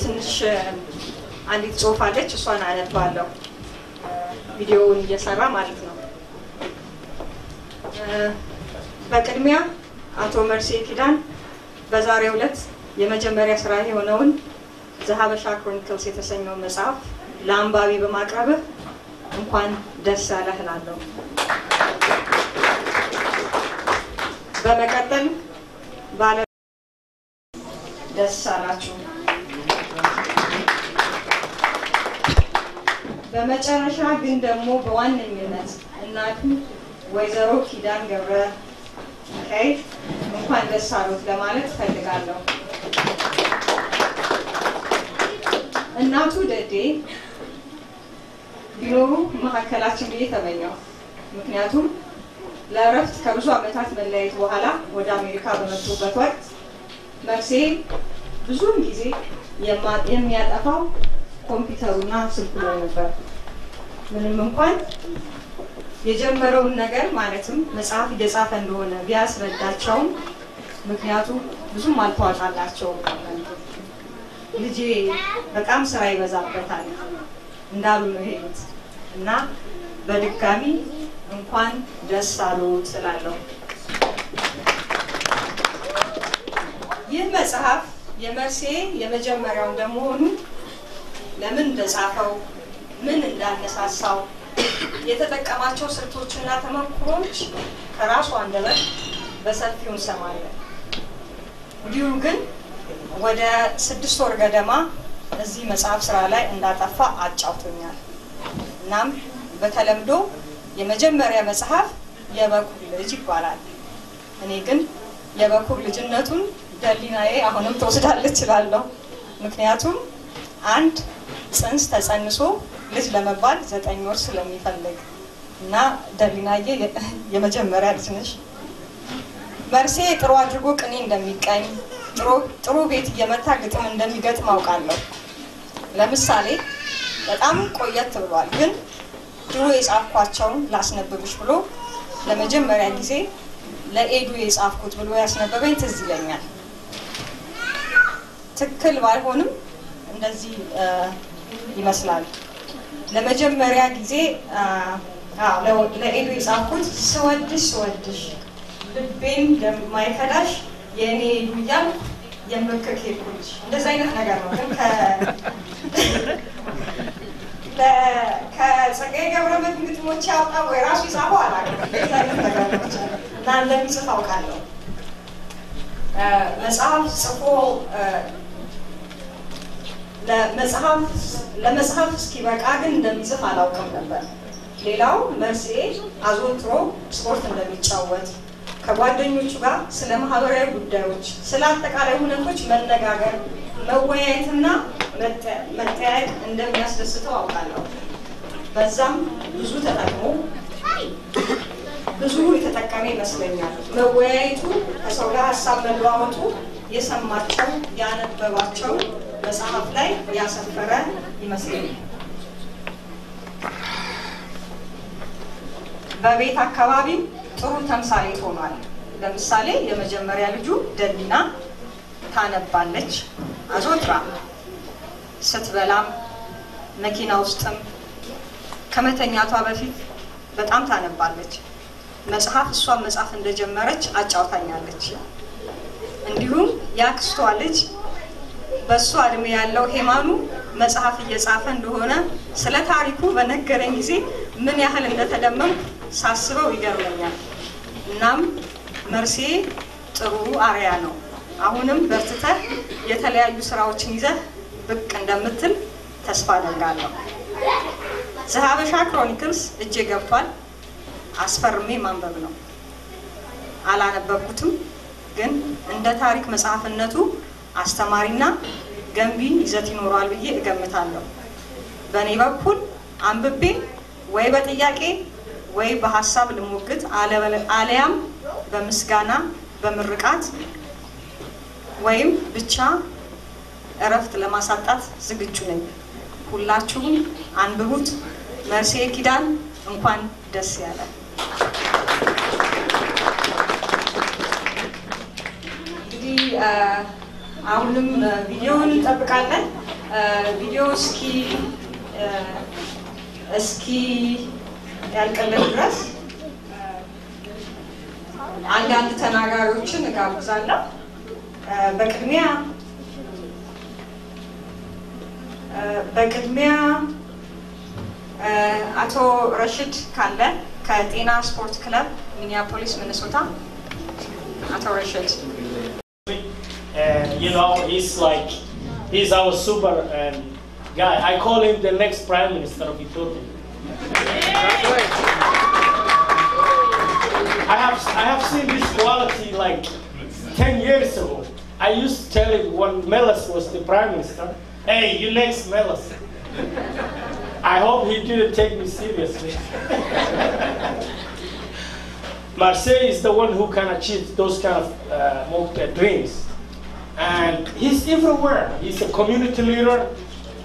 ትንሽ አንዲት ጽሁፍ አለች እሷን አነባለሁ ቪዲዮውን እየሰራ ማለት ነው በቅድሚያ አቶ መርሴ ኪዳን በዛሬው ዕለት የመጀመሪያ ስራ የሆነውን Habesha Chronicles የተሰኘው መጽሐፍ ለአንባቢ በማቅረብ እንኳን ደስ ያለህ እላለሁ በመቀጠል ባለ ደስ አላችሁ በመጨረሻ ግን ደግሞ በዋነኝነት እናቱ ወይዘሮ ኪዳን ገብረ እንኳን ደስ አሉት ለማለት ፈልጋለሁ እናቱ ደዴ ቢኖሩ መሐከላችን ተመኘው ምክንያቱም ለረፍት ከብዙ አመታት መለያየት በኋላ ወደ አሜሪካ በመጡበት ወቅት መርሴ ብዙ ጊዜ የሚያጠፋው ኮምፒውተሩና ስልኩ ላይ ነበር ምንም እንኳን የጀመረውን ነገር ማለትም መጽሐፍ እየጻፈ እንደሆነ ቢያስረዳቸው ምክንያቱ ብዙም አልተዋጣላቸው ልጄ በጣም ስራ ይበዛበታል እንዳሉ ነው ሄዱት እና በድጋሚ እንኳን ደስ አሉት ስላለው ይህ መጽሐፍ የመርሴ የመጀመሪያው እንደመሆኑ ለምን እንደጻፈው ምን እንዳነሳሳው የተጠቀማቸው ስልቶችና ተመክሮች ከራሱ አንደበት በሰፊው እንሰማለን እንዲሁ ግን ወደ 6 ወር ገደማ እዚህ መጽሐፍ ስራ ላይ እንዳጠፋ አጫውቶኛል እናም በተለምዶ የመጀመሪያ መጽሐፍ የበኩር ልጅ ይባላል እኔ ግን የበኩር ልጅነቱን ደሊናዬ አሁንም ተወስዳለች ይላልው ምክንያቱም አንድ ጽንስ ተጸንሶ ልጅ ለመባል 9 ወር ስለሚፈልግ እና ደሊናዬ የመጀመሪያ ልጅ ነሽ መርሴ ጥሩ አድርጎ ቅኔ እንደሚቀኝ ጥሩ ቤት እየመታ ግጥም እንደሚገጥም አውቃለሁ ለምሳሌ በጣም ቆየት ብሏል ግን ድሮ የጻፍኳቸውን ላስነብብሽ ብሎ ለመጀመሪያ ጊዜ ለኤዱ የጻፍኩት ብሎ ያስነበበኝ ትዝ ይለኛል ትክክል ባይሆንም እንደዚህ ይመስላል ለመጀመሪያ ጊዜ ለኤዱ የጻፍኩት ስወድሽ ልቤን እንደማይከዳሽ የኔ ዱያል የምከከኩልሽ እንደዛ አይነት ነገር ነው ግን ከጸጋዬ ገብረመድህን ግጥሞች ያወጣው ወይ ራሱ ይጻፈው አላውቅም እና እንደሚጽፍ አውቃለሁ መጽሐፍ ጽፎ ለመጽሐፍ እስኪበቃ ግን እንደሚጽፍ አላውቅም ነበር ሌላው መርሴ አዘውትሮ ስፖርት እንደሚጫወት ከጓደኞቹ ጋር ስለ ማህበራዊ ጉዳዮች ስለ አጠቃላይ ሁኔታዎች መነጋገር መወያየትና መጠያየቅ እንደሚያስደስተው አውቃለሁ በዛም ብዙ የተጠቀመ ይመስለኛል መወያየቱ ከሰው ጋር ሐሳብ መለዋወጡ የሰማቸው ያነበባቸው መጽሐፍ ላይ ያሰፈረ ይመስለኛል በቤት አካባቢ ጥሩ ተምሳሌት ሆኗል ለምሳሌ የመጀመሪያ ልጁ ደሊና ታነባለች አዞትራ ስትበላም መኪና ውስጥም ከመተኛቷ በፊት በጣም ታነባለች መጽሐፍ እሷን መጽሐፍ እንደጀመረች አጫውታኛለች እንዲሁም ያክስቷ ልጅ በሷ እድሜ ያለው ሄማኑ መጽሐፍ እየጻፈ እንደሆነ ስለ ታሪኩ በነገረኝ ጊዜ ምን ያህል እንደተደመም ሳስበው ይገርመኛል እናም መርሴ ጥሩ አሪያ ነው አሁንም በርትተህ የተለያዩ ስራዎችን ይዘህ ብቅ እንደምትል ተስፋ አደርጋለሁ Habesha Chronicles እጄ ገብቷል አስፈርሜ ማንበብ ነው አላነበብኩትም ግን እንደ ታሪክ መጽሐፍነቱ አስተማሪና ገንቢ ይዘት ይኖራል ብዬ እገምታለሁ በኔ በኩል አንብቤ ወይ በጥያቄ ወይ በሐሳብ ልሞግት አለያም በምስጋና በምርቃት ወይም ብቻ እረፍት ለማሳጣት ዝግጁ ነኝ ሁላችሁም አንብቡት Mersea Kidan እንኳን ደስ ያለ እንግዲህ አሁንም ቪዲዮውን እንጠብቃለን ቪዲዮ እስኪ ያልቀለን ድረስ አንዳንድ ተናጋሪዎችን እጋብዛለሁ በቅድሚያ አቶ ረሽድ ካለ ከጤና ስፖርት ክለብ ሚኒያፖሊስ ሚኒሶታ አቶ ረሽድ you know he's our super guy I call him the next prime minister of Ethiopia I have seen this quality like 10 years ago I used to tell him when Meles was the prime minister hey you next Meles I hope he didn't take me seriously Mersea is the one who can achieve those kind of dreams and he's everywhere he's a community leader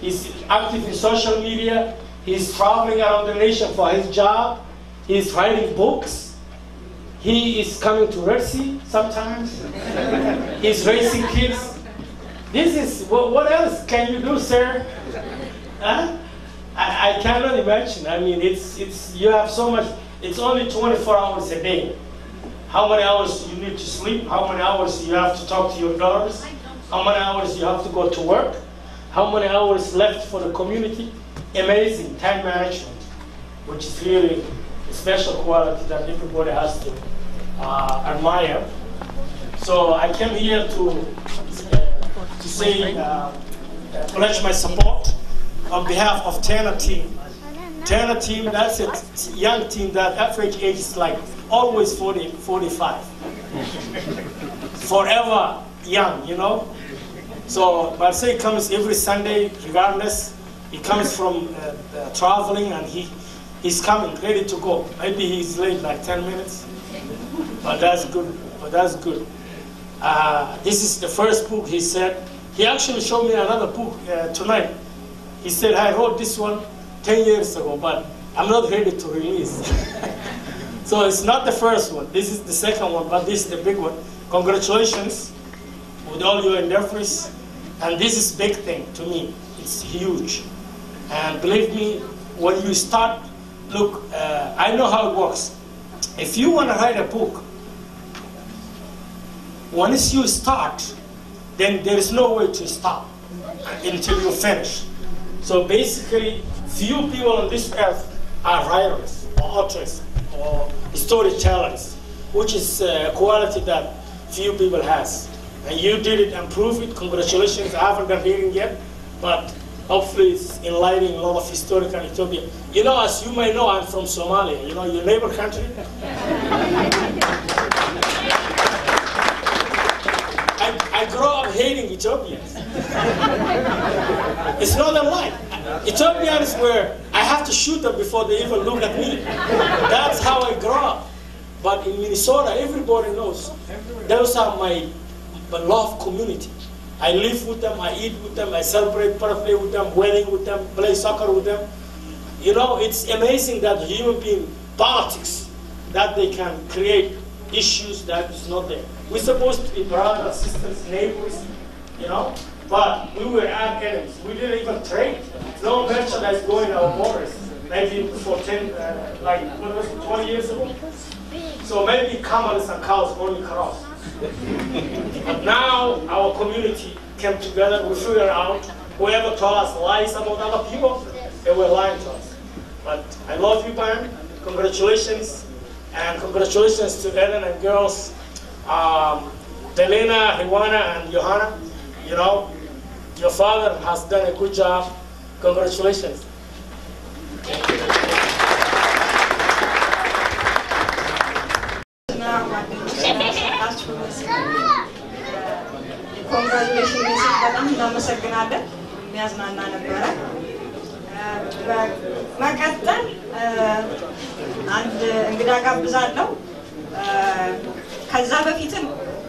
he's active in social media he's traveling around the nation for his job he's writing books he is coming to Mersea sometimes he's raising kids this is what else can you do sir huh? I cannot imagine I mean it's you have so much it's only 24 hours a day how many hours you need to sleep how many hours you have to talk to your daughters how many hours you have to go to work how many hours left for the community amazing time management which is really a special quality that everybody has to admire so I came here to say pledge my support on behalf of Tana team Tana team, that's a young team that average age is like always 40, 45. Forever young, you know? So Mersea comes every Sunday regardless. He comes from traveling and he's coming, ready to go. Maybe he's late like 10 minutes. But that's good. This is the first book he said. He actually showed me another book tonight. He said, I wrote this one 10 years ago, but I'm not ready to release. So it's not the first one. This is the second one, but this is the big one. Congratulations with all your endeavors. And this is big thing to me. It's huge. And believe me, when you start, look, I know how it works. If you want to write a book, once you start, then there is no way to stop until you finish. So basically, few people on this earth are writers or authors or storytellers, which is a quality that few people has. And you did it and proved it. Congratulations. I haven't done reading yet, but hopefully it's enlightening a lot of historical Ethiopia. You know, as you may know, I'm from Somalia, you know, your neighbor country. I grew up hating Ethiopians. It's not a lie. Ethiopians were, I have to shoot them before they even look at me. That's how I grew up. But in Minnesota, everybody knows. Those are my beloved community. I live with them, I eat with them, I celebrate birthday with them, wedding with them, play soccer with them. You know, it's amazing that human being politics, that they can create issues that is not there. We're supposed to be brothers, sisters, neighbors, you know? But we were enemies. We didn't even trade. No merchandise going our borders. Maybe for 20 years ago. So maybe camels and cows only cross. But now our community came together. We figured out whoever told us lies about other people, they were lying to us. But I love you, man. Congratulations. And congratulations to Ellen and girls, Delena, Riwana, and Johanna. You know, your father has done a good job. Congratulations. Congratulations, በጣም እናመሰግናለን። የሚያዝናና ነበረ። መቀጠል አንድ እንግዳ ጋብዛለሁ። ከዛ በፊትም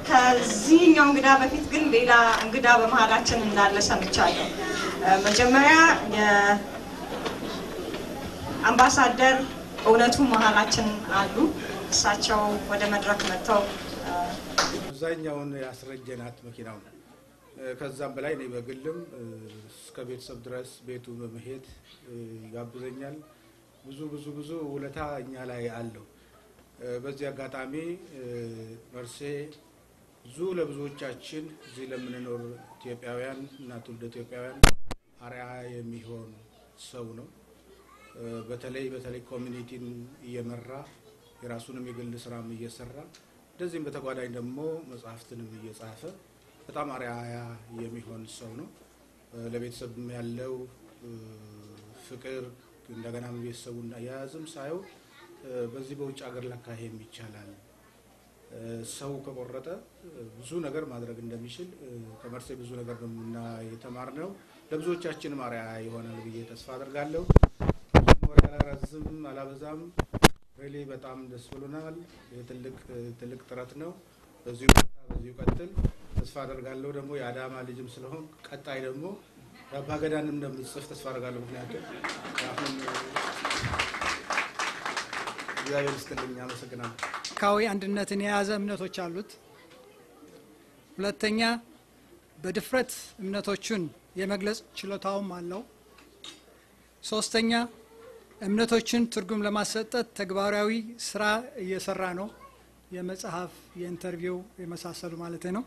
ከዚህኛው እንግዳ በፊት ግን ሌላ እንግዳ በመሃላችን እንዳለ ሰምቻለሁ። መጀመሪያ የአምባሳደር እውነቱ መሃላችን አሉ። እሳቸው ወደ መድረክ መጥተው አብዛኛውን ያስረጀናት መኪናው ከዛም በላይ እኔ በግልም እስከ ቤተሰብ ድረስ ቤቱ በመሄድ ያብዘኛል። ብዙ ውለታ እኛ ላይ አለው። በዚህ አጋጣሚ መርሴ ለብዙዎቻችን እዚህ ለምንኖር ኢትዮጵያውያን እና ትውልደ ኢትዮጵያውያን አርአያ የሚሆን ሰው ነው። በተለይ ኮሚኒቲን እየመራ የራሱንም የግል ስራም እየሰራ እንደዚህም በተጓዳኝ ደግሞ መጽሐፍትንም እየጻፈ በጣም አርአያ የሚሆን ሰው ነው። ለቤተሰብም ያለው ፍቅር እንደገና ቤተሰቡን ያያዝም ሳይው በዚህ በውጭ ሀገር ለካሄም ይቻላል። ሰው ከቆረጠ ብዙ ነገር ማድረግ እንደሚችል ከመርሴ ብዙ ነገር እና የተማርነው ለብዙዎቻችን አርአያ ይሆናል ብዬ ተስፋ አደርጋለሁ። ወራራዝም አላበዛም። ሪሊ በጣም ደስ ብሎናል። ትልቅ ጥረት ነው። በዚሁ ቀጥል ተስፋ አደርጋለሁ። ደግሞ የአዳማ ልጅም ስለሆን ቀጣይ ደግሞ ባገዳንም እንደምጽፍ ተስፋ አደርጋለሁ። ምክንያቱም አሁን እግዚአብሔር ይስጥልኝ። አመሰግናለሁ። ካዊ አንድነትን የያዘ እምነቶች አሉት። ሁለተኛ በድፍረት እምነቶቹን የመግለጽ ችሎታውም አለው። ሶስተኛ እምነቶችን ትርጉም ለማሰጠት ተግባራዊ ስራ እየሰራ ነው። የመጽሐፍ የኢንተርቪው የመሳሰሉ ማለት ነው።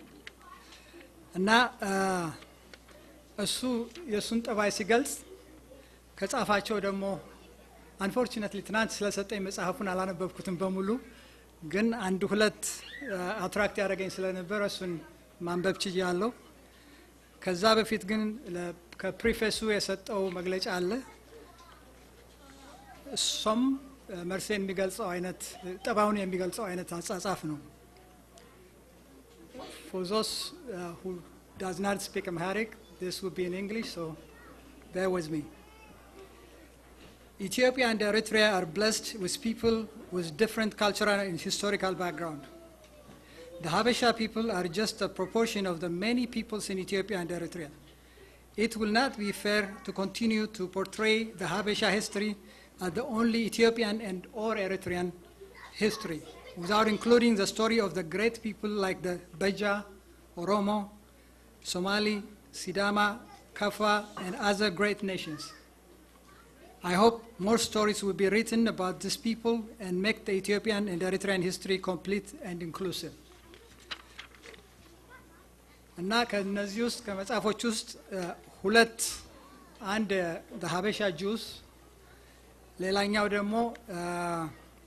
እና እሱ የሱን ጠባይ ሲገልጽ ከጻፋቸው ደግሞ አንፎርቹኔትሊ ትናንት ስለሰጠኝ መጽሐፉን አላነበብኩትም በሙሉ ግን አንድ ሁለት አትራክት ያደረገኝ ስለነበር እሱን ማንበብ ችያለሁ። ከዛ በፊት ግን ከፕሪፌሱ የሰጠው መግለጫ አለ። እሱም መርሴን የሚገልጸው አይነት ጠባውን የሚገልጸው አይነት አጻጻፍ ነው። For those who does not speak Amharic, this will be in English, so bear with me. Ethiopia and Eritrea are blessed with people with different cultural and historical background. The Habesha people are just a proportion of the many peoples in Ethiopia and Eritrea. It will not be fair to continue to portray the Habesha history as the only Ethiopian and or Eritrean history, without including the story of the great people like the Beja, Oromo, Somali, Sidama, Kafa, and other great nations. I hope more stories will be written about these people and make the Ethiopian and Eritrean history complete and inclusive. እና ከነዚህ ውስጥ ከመጽሐፎች ውስጥ ሁለት አንድ the Habesha Jews ሌላኛው ደግሞ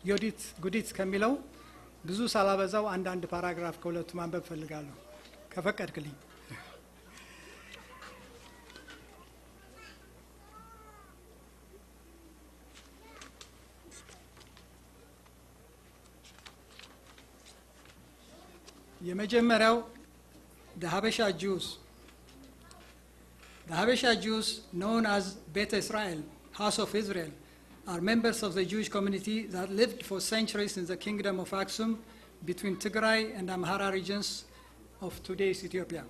ዮዲት ጉዲት ከሚለው ብዙ ሳላበዛው አንድ ፓራግራፍ ከሁለቱ ማንበብ ፈልጋለሁ ከፈቀድክልኝ። የመጀመሪያው the Habesha Jews. The Habesha Jews, known as Bet Israel, House of Israel, are members of the Jewish community that lived for centuries in the kingdom of Aksum between Tigray and Amhara regions of today's Ethiopia.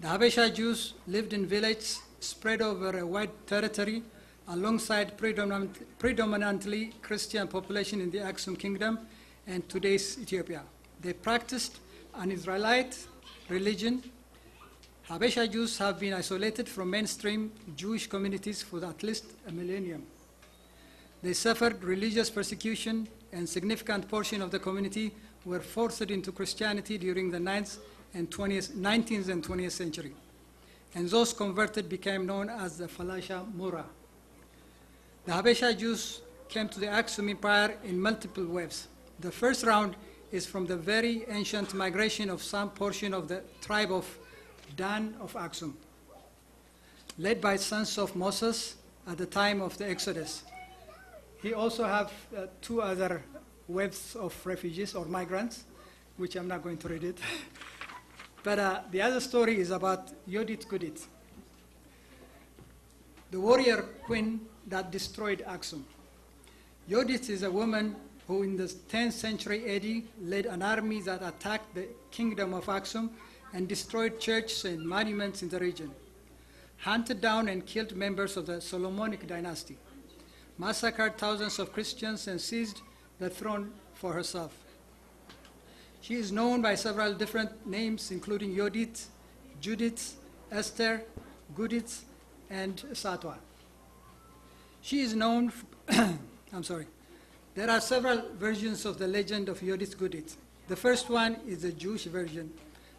The Habesha Jews lived in villages spread over a wide territory alongside predominantly Christian population in the Aksum kingdom and today's Ethiopia. They practiced an Israelite religion. Habesha Jews have been isolated from mainstream Jewish communities for at least a millennium. They suffered religious persecution, and significant portion of the community were forced into Christianity during the 19th and 20th century. And those converted became known as the Falasha Mura. The Habesha Jews came to the Aksum Empire in multiple waves. The first round is from the very ancient migration of some portion of the tribe of Dan of Aksum, led by sons of Moses at the time of the Exodus. He also have two other waves of refugees or migrants, which I'm not going to read it. But the other story is about Yodit Gudit, the warrior queen that destroyed Aksum. Yodit is a woman who in the 10th century AD led an army that attacked the kingdom of Aksum and destroyed churches and monuments in the region, hunted down and killed members of the Solomonic dynasty, massacred thousands of Christians, and seized the throne for herself. She is known by several different names, including Yodit, Judith, Esther, Gudit, and Satwa. She is known, I'm sorry. There are several versions of the legend of Yudit Gudit. The first one is the Jewish version.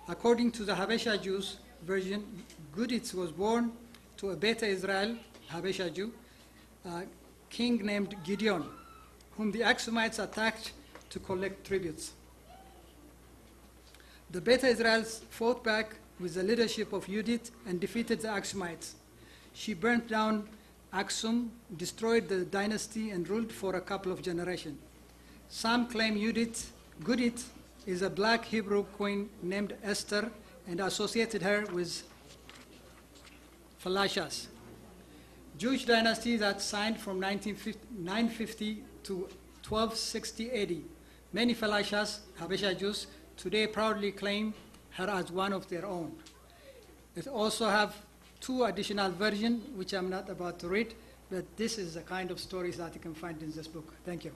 According to the Habesha Jews version, Gudit was born to a Beta Israel, Habesha Jew, king named Gideon, whom the Axumites attacked to collect tributes. The Beta Israelites fought back with the leadership of Yudit and defeated the Axumites. She burnt down Aksum, destroyed the dynasty, and ruled for a couple of generations. Some claim Gudit is a black Hebrew queen named Esther and associated her with Falashas. Jewish dynasty that signed from 950 to 1260 AD. Many Falashas, Habesha Jews, today proudly claim her as one of their own. It also have two additional versions, which I'm not about to read, but this is the kind of stories that you can find in this book. Thank you.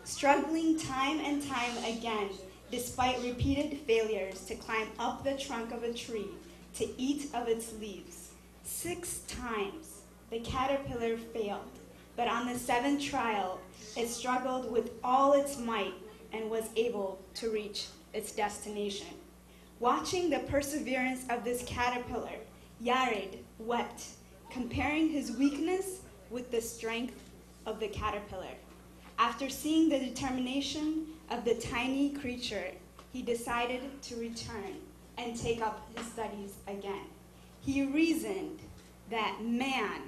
Struggling time and time again, despite repeated failures to climb up the trunk of a tree to eat of its leaves. 6 times the caterpillar failed, but on the 7th trial, it struggled with all its might and was able to reach its destination. Watching the perseverance of this caterpillar, Yared wept, comparing his weakness with the strength of the caterpillar. After seeing the determination of the tiny creature, he decided to return and take up his studies again. He reasoned that man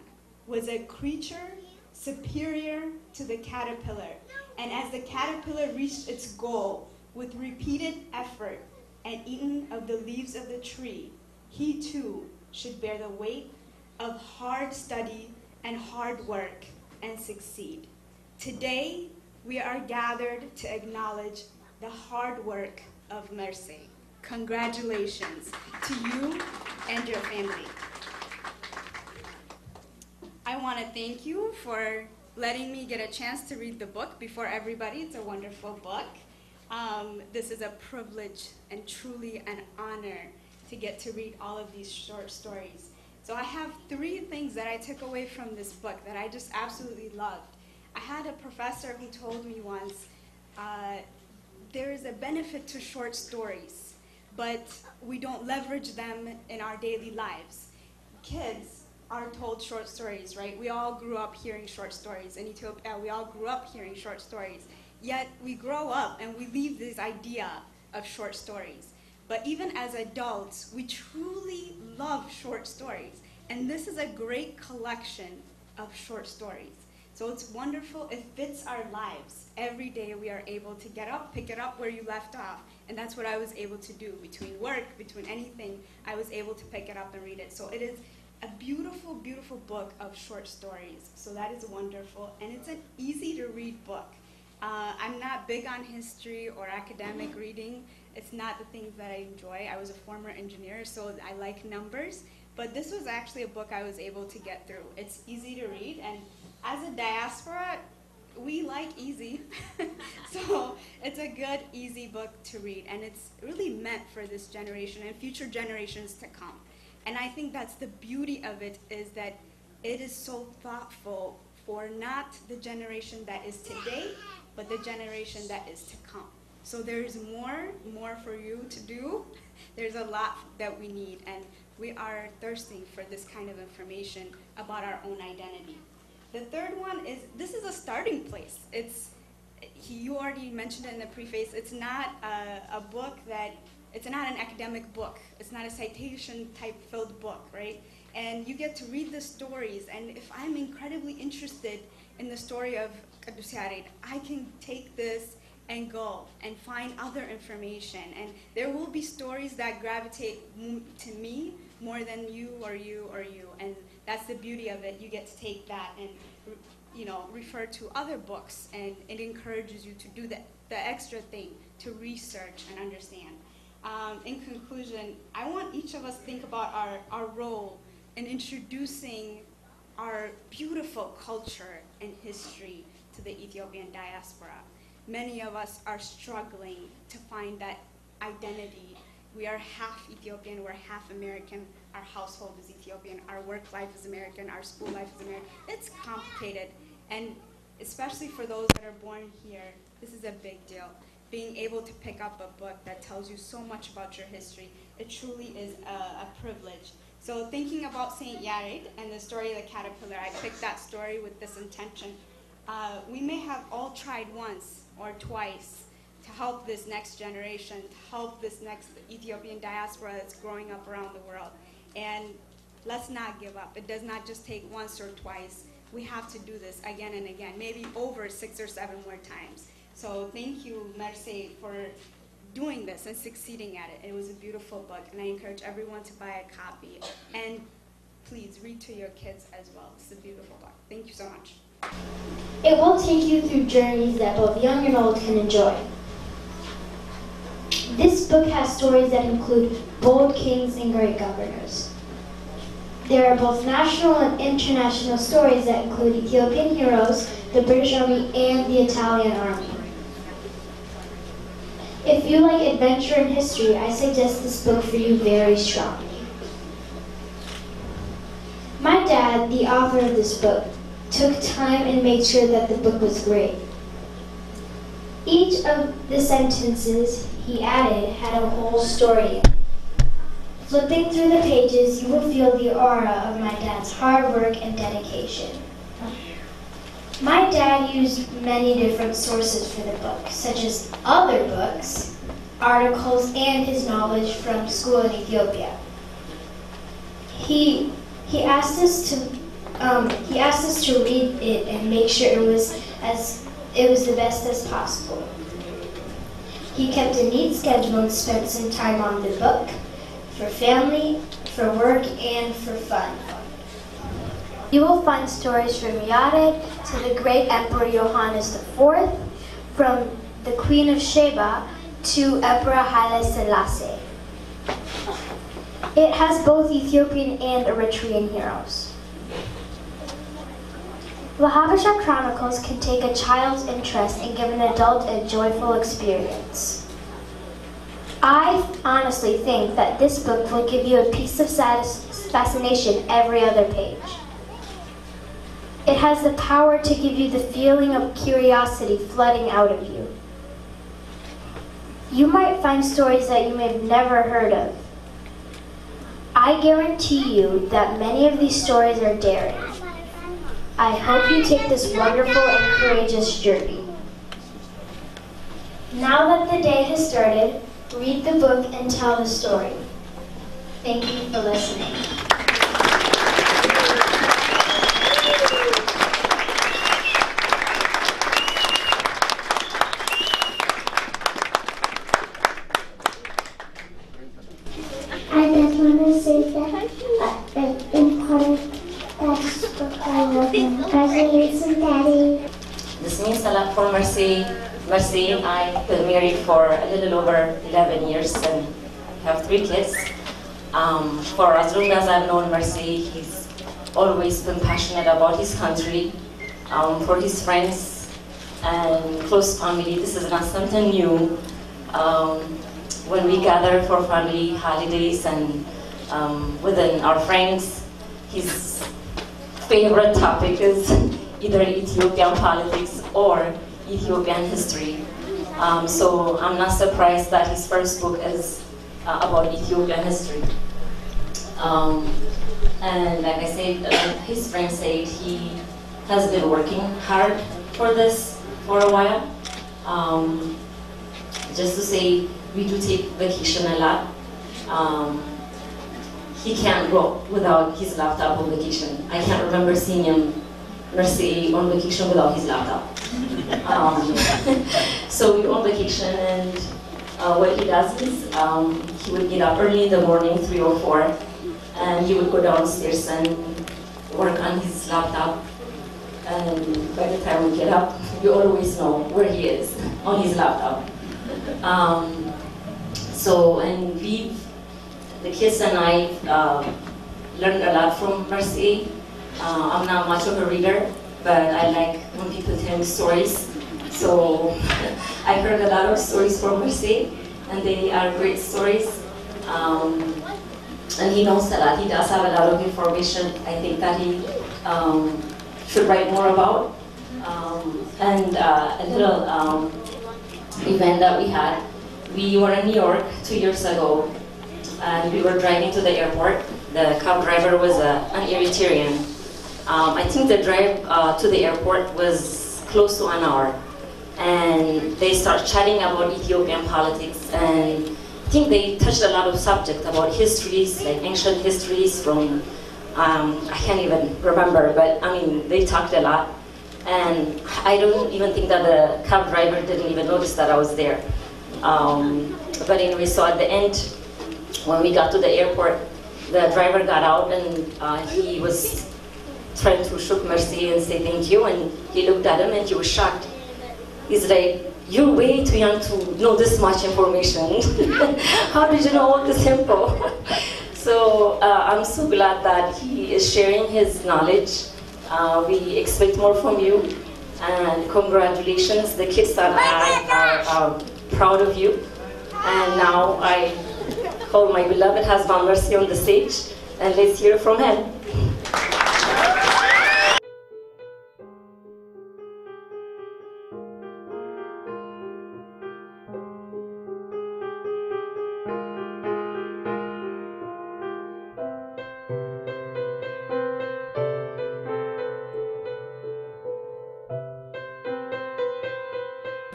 was a creature superior to the caterpillar, and as the caterpillar reached its goal with repeated effort and eaten of the leaves of the tree, he too should bear the weight of hard study and hard work and succeed. Today, we are gathered to acknowledge the hard work of Mersea. Congratulations to you and your family. I want to thank you for letting me get a chance to read the book before everybody. It's a wonderful book. This is a privilege and truly an honor to get to read all of these short stories. So I have 3 things that I took away from this book that I just absolutely loved. I had a professor who told me once, there is a benefit to short stories, but we don't leverage them in our daily lives. Kids are told short stories, right? We all grew up hearing short stories. In Ethiopia, we all grew up hearing short stories. Yet we grow up and we leave this idea of short stories. But even as adults, we truly love short stories. And this is a great collection of short stories. So it's wonderful, it fits our lives. Every day we are able to get up, pick it up where you left off. And that's what I was able to do. Between work, between anything, I was able to pick it up and read it. So it is a beautiful, beautiful book of short stories. So that is wonderful. And it's an easy to read book. I'm not big on history or academic reading. It's not the things that I enjoy. I was a former engineer, so I like numbers. But this was actually a book I was able to get through. It's easy to read, and as a diaspora, we like easy. So it's a good, easy book to read, and it's really meant for this generation and future generations to come. And I think that's the beauty of it, is that it is so thoughtful for not the generation that is today, but the generation that is to come. So there's more for you to do. There's a lot that we need, and we are thirsting for this kind of information about our own identity. The third one is, this is a starting place. You already mentioned it in the preface, it's not a book that, it's not an academic book. It's not a citation type filled book, right? And you get to read the stories, and if I'm incredibly interested in the story of Qudus Yared, I can take this and go and find other information. And there will be stories that gravitate to me more than you or you or you. And that's the beauty of it. You get to take that and refer to other books, and it encourages you to do the extra thing to research and understand. In conclusion, I want each of us to think about our role in introducing our beautiful culture and history to the Ethiopian diaspora. many of us are struggling to find that identity. We are half Ethiopian, we're half American, our household is Ethiopian, our work life is American, our school life is American. It's complicated, and especially for those that are born here, this is a big deal. Being able to pick up a book that tells you so much about your history, it truly is a privilege. So thinking about Saint Yared and the story of the caterpillar, I picked that story with this intention. We may have all tried once or twice to help this next generation, to help this next Ethiopian diaspora that's growing up around the world. And let's not give up. It does not just take once or twice. We have to do this again and again, maybe over 6 or 7 more times. So thank you, Mersea, for doing this and succeeding at it. It was a beautiful book, and I encourage everyone to buy a copy. And please read to your kids as well. It's a beautiful book. Thank you so much. It will take you through journeys that both young and old can enjoy. This book has stories that include bold kings and great governors. There are both national and international stories that include Ethiopian heroes, the British Army, and the Italian Army. If you like adventure and history, I suggest this book for you very strongly. My dad, the author of this book, took time and made sure that the book was great. Each of the sentences he added had a whole story in it. Flipping through the pages, you will feel the aura of my dad's hard work and dedication. My dad used many different sources for the book, such as other books, articles, and his knowledge from school in Ethiopia. He asked us to read it and make sure it was the best as possible. He kept a neat schedule and spent some time on the book, for family, for work, and for fun. You will find stories from Yared to the great Emperor Johannes IV, from the Queen of Sheba to Emperor Haile Selassie. It has both Ethiopian and Eritrean heroes. The Habesha Chronicles can take a child's interest and give an adult a joyful experience. I honestly think that this book will give you a piece of fascination every other page. It has the power to give you the feeling of curiosity flooding out of you. You might find stories that you may have never heard of. I guarantee you that many of these stories are daring. I hope you take this wonderful and courageous journey. Now that the day has started, read the book and tell the story. Thank you for listening. I just want to say that the important textbook I love him. Congratulations, Daddy. This means a lot for Mersea. Mersea and I have been married for a little over 11 years and have 3 kids. For as long as I've known Mersea, he's always been passionate about his country, for his friends and close family. This is not something new. When we gather for family holidays and within our friends, his favorite topic is either Ethiopian politics or Ethiopian history. So I'm not surprised that his first book is about Ethiopian history. And like I said, his friend said he has been working hard for this for a while. Just to say, we do take vacation a lot. He can't go without his laptop on vacation. I can't remember seeing him, Mersea, on vacation without his laptop. So we go on vacation, and what he does is he would get up early in the morning, 3 or 4, and he would go downstairs and work on his laptop. And by the time we get up, we always know where he is on his laptop. And the kids and I learned a lot from Mersea. I'm not much of a reader, but I like when people tell me stories. So I heard a lot of stories from Mersea, and they are great stories. And he knows that he does have a lot of information. I think that he should write more about. And a little event that we had. We were in New York 2 years ago, and we were driving to the airport. The cab driver was an Eritrean. I think the drive to the airport was close to an hour. And they start chatting about Ethiopian politics, and I think they touched a lot of subjects about histories, like ancient histories from, I can't even remember, but I mean, they talked a lot. And I don't even think that the cab driver didn't even notice that I was there. But anyway, so at the end, when we got to the airport, the driver got out and he was trying to shook Mersea and say thank you, and he looked at him and he was shocked. He's like, you're way too young to know this much information. How did you know all this info? So I'm so glad that he is sharing his knowledge. We expect more from you, and congratulations. The kids that are proud of you. And now I call my beloved husband Mersea on the stage, and let's hear from him.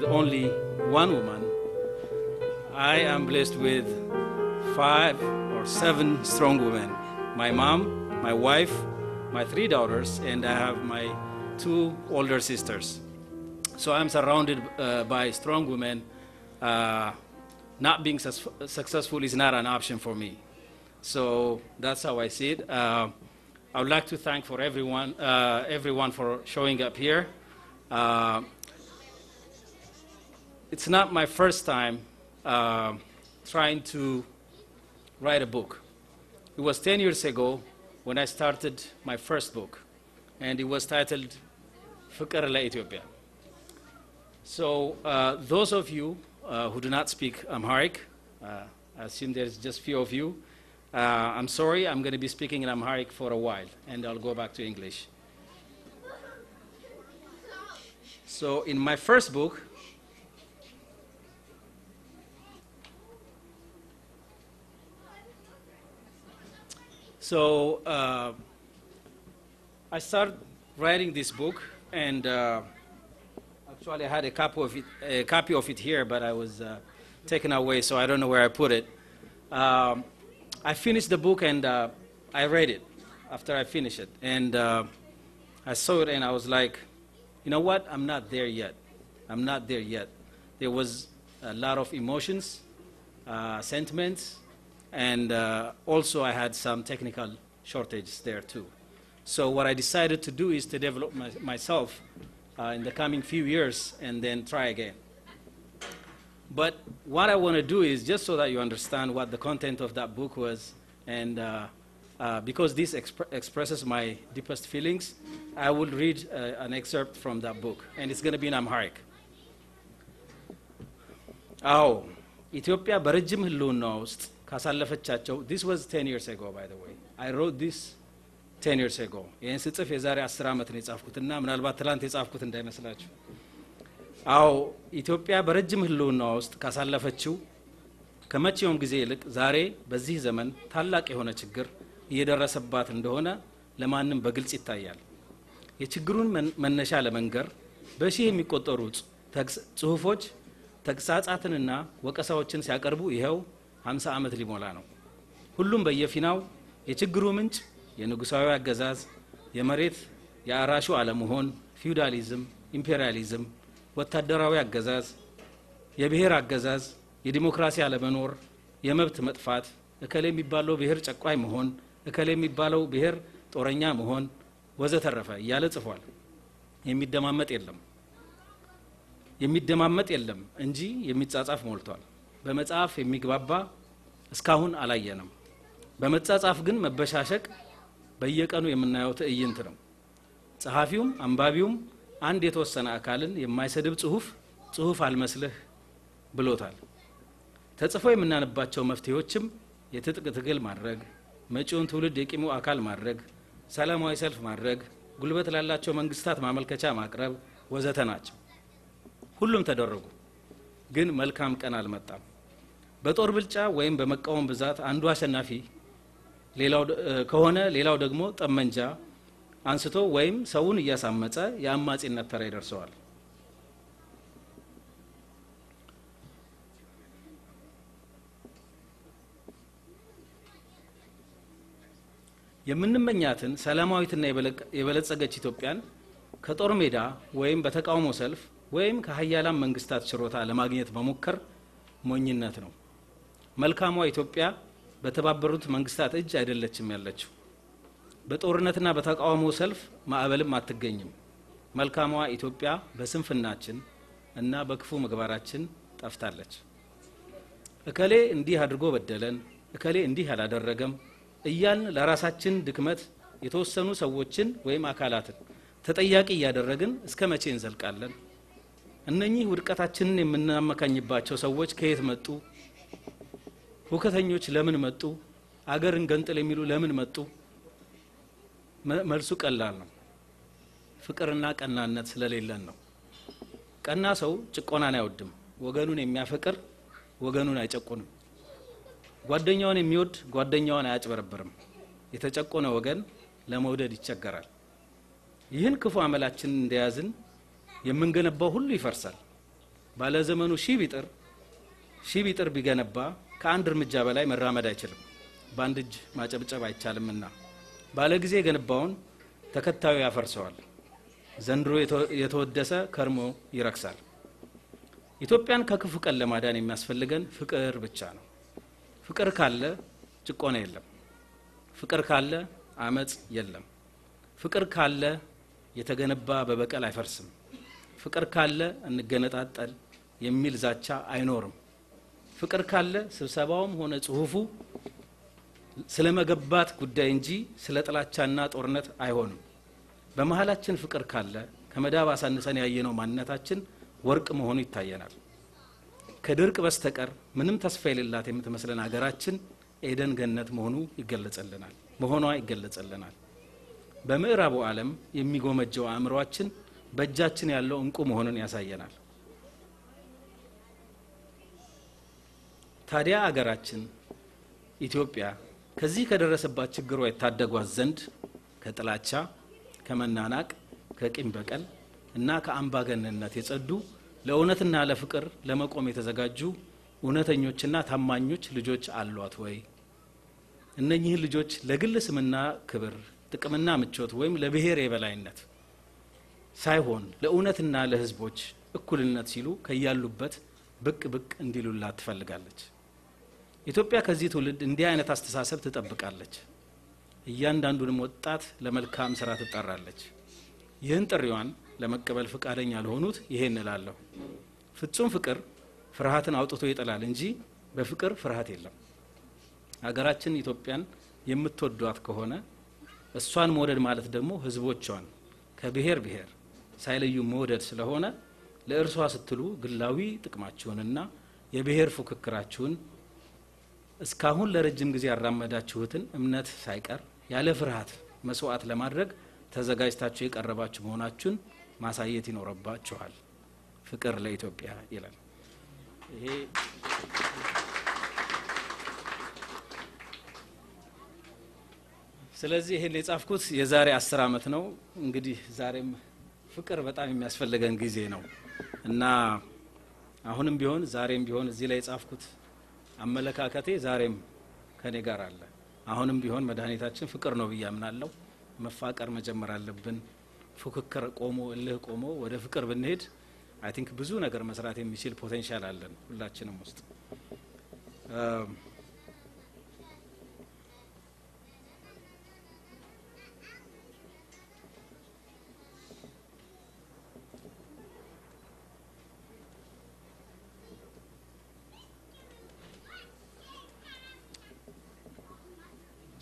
Only one woman. I am blessed with 5 or 7 strong women. My mom, my wife, my 3 daughters, and I have my 2 older sisters. So I'm surrounded by strong women. Not being successful is not an option for me. So that's how I see it. I would like to thank for everyone for showing up here. It's not my first time trying to write a book. It was 10 years ago when I started my first book, and it was titled Fikr Ethiopia. So those of you who do not speak Amharic, I assume there's just few of you, I'm sorry, I'm going to be speaking in Amharic for a while, and I'll go back to English. So in my first book, I started writing this book, and actually I had a copy of it here, but I was taken away, so I don't know where I put it. I finished the book, and I read it after I finished it, and I saw it, and I was like, you know what? I'm not there yet. I'm not there yet. There was a lot of emotions, sentiments, and also I had some technical shortages there too. So what I decided to do is to develop myself in the coming few years and then try again. But what I want to do is, just so that you understand what the content of that book was, and because this expresses my deepest feelings, I will read an excerpt from that book, and it's going to be in Amharic. Ethiopia በረጅም ህልውና ውስጥ ካሳለፈቻቸው, this was 10 years ago, by the way. I wrote this 10 years ago. ይህን ስጽፍ የዛሬ 10 ዓመት ነው የጻፍኩትና ምናልባት ትላንት የጻፍኩት እንዳይመስላችሁ። ኢትዮጵያ በረጅም ህልውና ውስጥ ካሳለፈችው ከመቼውም ጊዜ ይልቅ ዛሬ በዚህ ዘመን ታላቅ የሆነ ችግር እየደረሰባት እንደሆነ ለማንም በግልጽ ይታያል። የችግሩን መነሻ ለመንገር በሺህ የሚቆጠሩ ጽሁፎች ተግሳጻትንና ወቀሳዎችን ሲያቀርቡ ይሄው 50 ዓመት ሊሞላ ነው። ሁሉም በየፊናው የችግሩ ምንጭ የንጉሳዊ አገዛዝ፣ የመሬት የአራሹ አለመሆን፣ ፊውዳሊዝም፣ ኢምፔሪያሊዝም፣ ወታደራዊ አገዛዝ፣ የብሔር አገዛዝ፣ የዲሞክራሲ አለመኖር፣ የመብት መጥፋት፣ እከሌ የሚባለው ብሔር ጨቋይ መሆን፣ እከሌ የሚባለው ብሔር ጦረኛ መሆን ወዘተረፈ እያለ ጽፏል። የሚደማመጥ የለም እንጂ የሚጻጻፍ ሞልቷል። በመጽሐፍ የሚግባባ እስካሁን አላየንም። በመጻጻፍ ግን መበሻሸቅ በየቀኑ የምናየው ትዕይንት ነው። ጸሐፊውም አንባቢውም አንድ የተወሰነ አካልን የማይሰድብ ጽሁፍ አልመስልህ ብሎታል። ተጽፎ የምናነባቸው መፍትሄዎችም የትጥቅ ትግል ማድረግ፣ መጪውን ትውልድ የቂሙ አካል ማድረግ፣ ሰላማዊ ሰልፍ ማድረግ፣ ጉልበት ላላቸው መንግስታት ማመልከቻ ማቅረብ ወዘተ ናቸው። ሁሉም ተደረጉ፣ ግን መልካም ቀን አልመጣም። በጦር ብልጫ ወይም በመቃወም ብዛት አንዱ አሸናፊ ከሆነ ሌላው ደግሞ ጠመንጃ አንስቶ ወይም ሰውን እያሳመጸ የአማጺነት ተራ ይደርሰዋል። የምንመኛትን ሰላማዊትና የበለጸገች ኢትዮጵያን ከጦር ሜዳ ወይም በተቃውሞ ሰልፍ ወይም ከሀያላን መንግስታት ችሮታ ለማግኘት መሞከር ሞኝነት ነው። መልካሟ ኢትዮጵያ በተባበሩት መንግስታት እጅ አይደለችም ያለችው። በጦርነትና በተቃውሞ ሰልፍ ማዕበልም አትገኝም። መልካሟ ኢትዮጵያ በስንፍናችን እና በክፉ ምግባራችን ጠፍታለች። እከሌ እንዲህ አድርጎ በደለን፣ እከሌ እንዲህ አላደረገም እያልን ለራሳችን ድክመት የተወሰኑ ሰዎችን ወይም አካላትን ተጠያቂ እያደረግን እስከ መቼ እንዘልቃለን? እነኚህ ውድቀታችንን የምናመካኝባቸው ሰዎች ከየት መጡ? ሁከተኞች ለምን መጡ? አገርን ገንጥል የሚሉ ለምን መጡ? መልሱ ቀላል ነው። ፍቅርና ቀናነት ስለሌለን ነው። ቀና ሰው ጭቆናን አይወድም። ወገኑን የሚያፈቅር ወገኑን አይጨቁንም። ጓደኛውን የሚወድ ጓደኛውን አያጭበረብርም። የተጨቆነ ወገን ለመውደድ ይቸገራል። ይህን ክፉ አመላችንን እንደያዝን የምንገነባው ሁሉ ይፈርሳል። ባለ ዘመኑ ሺህ ቢጥር ቢገነባ ከአንድ እርምጃ በላይ መራመድ አይችልም። በአንድ እጅ ማጨብጨብ አይቻልምና ባለ ጊዜ የገነባውን ተከታዩ ያፈርሰዋል። ዘንድሮ የተወደሰ ከርሞ ይረክሳል። ኢትዮጵያን ከክፉ ቀን ለማዳን የሚያስፈልገን ፍቅር ብቻ ነው። ፍቅር ካለ ጭቆና የለም። ፍቅር ካለ አመጽ የለም። ፍቅር ካለ የተገነባ በበቀል አይፈርስም። ፍቅር ካለ እንገነጣጠል የሚል ዛቻ አይኖርም። ፍቅር ካለ ስብሰባውም ሆነ ጽሁፉ ስለመገባት ጉዳይ እንጂ ስለ ጥላቻና ጦርነት አይሆንም። በመሃላችን ፍቅር ካለ ከመዳብ አሳንሰን ያየነው ማንነታችን ወርቅ መሆኑ ይታየናል። ከድርቅ በስተቀር ምንም ተስፋ የሌላት የምትመስለን ሀገራችን ኤደን ገነት መሆኗ ይገለጽልናል። በምዕራቡ ዓለም የሚጎመጀው አእምሮአችን በእጃችን ያለው እንቁ መሆኑን ያሳየናል። ታዲያ አገራችን ኢትዮጵያ ከዚህ ከደረሰባት ችግሯ የታደጓት ዘንድ ከጥላቻ፣ ከመናናቅ፣ ከቂም በቀል እና ከአምባገነንነት የጸዱ ለእውነትና ለፍቅር ለመቆም የተዘጋጁ እውነተኞችና ታማኞች ልጆች አሏት ወይ? እነኚህ ልጆች ለግል ስምና ክብር፣ ጥቅምና ምቾት ወይም ለብሔር የበላይነት ሳይሆን ለእውነትና ለህዝቦች እኩልነት ሲሉ ከያሉበት ብቅ እንዲሉላት ትፈልጋለች። ኢትዮጵያ ከዚህ ትውልድ እንዲህ አይነት አስተሳሰብ ትጠብቃለች። እያንዳንዱንም ወጣት ለመልካም ስራ ትጠራለች። ይህን ጥሪዋን ለመቀበል ፈቃደኛ ለሆኑት ይሄን እላለሁ። ፍጹም ፍቅር ፍርሃትን አውጥቶ ይጥላል እንጂ በፍቅር ፍርሃት የለም። ሀገራችን ኢትዮጵያን የምትወዷት ከሆነ እሷን መውደድ ማለት ደግሞ ህዝቦቿን ከብሔር ሳይለዩ መውደድ ስለሆነ ለእርሷ ስትሉ ግላዊ ጥቅማችሁንና የብሔር ፉክክራችሁን እስካሁን ለረጅም ጊዜ ያራመዳችሁትን እምነት ሳይቀር ያለ ፍርሃት መስዋዕት ለማድረግ ተዘጋጅታችሁ የቀረባችሁ መሆናችሁን ማሳየት ይኖርባችኋል። ፍቅር ለኢትዮጵያ ይላል። ይሄ ስለዚህ ይሄን የጻፍኩት የዛሬ 10 አመት ነው። እንግዲህ ዛሬም ፍቅር በጣም የሚያስፈልገን ጊዜ ነው እና አሁንም ቢሆን ዛሬም ቢሆን እዚህ ላይ የጻፍኩት አመለካከቴ ዛሬም ከኔ ጋር አለ። አሁንም ቢሆን መድኃኒታችን ፍቅር ነው ብዬ አምናለሁ። መፋቀር መጀመር አለብን። ፉክክር ቆሞ እልህ ቆሞ ወደ ፍቅር ብንሄድ አይ ቲንክ ብዙ ነገር መስራት የሚችል ፖቴንሻል አለን ሁላችንም ውስጥ።